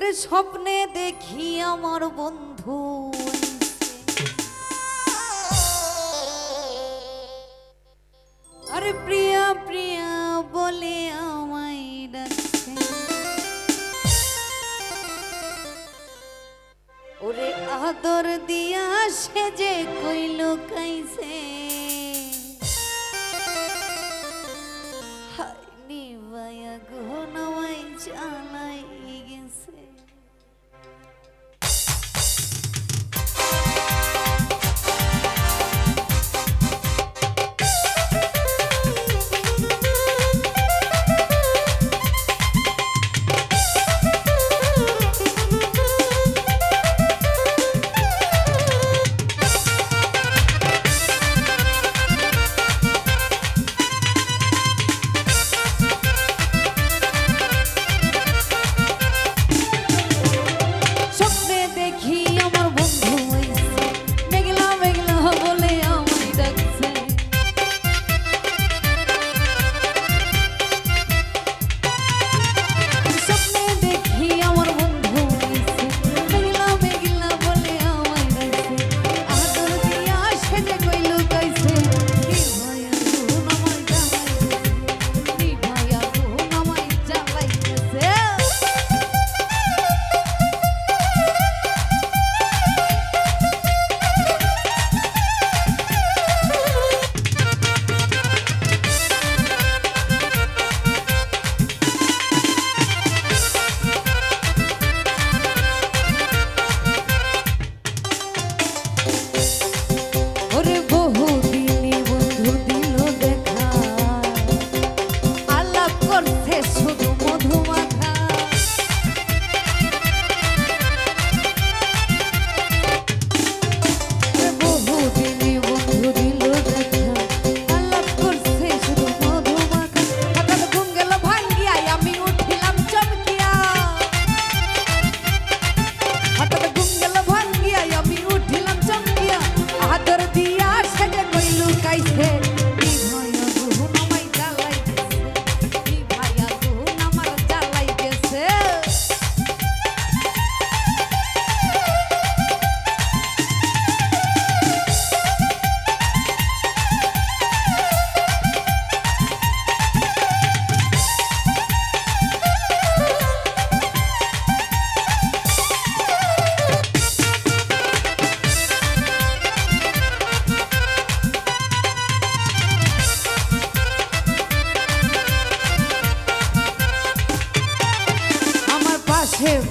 ওরে স্বপ্নে দেখি আমার বন্ধু আরে প্রিয়া প্রিয়া বলে আমায় ডাকছে ওরে আদর দিয়া সে যে কইল কাইছে হাই নিবায়া গো নামাই চালাই গেছে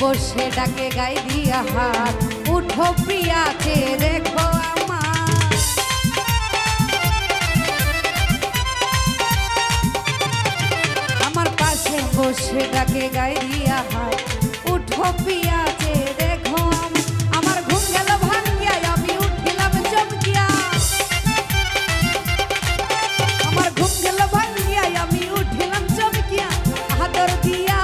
বসে ডাকে গাই দিয়া হাত উঠো প্রিয়াকে দেখো আমার পাশে বসে ডাকে গাই দিয়া হাত উঠো প্রিয়াকে দেখো আমার ঘুম গেল ভাঙ্গিয়া আমি উঠিলাম চমকিয়া আমার ঘুম গেল ভাঙ্গিয়া আমি উঠিলাম চমকিয়া আদর দিয়া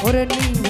ওরে নীল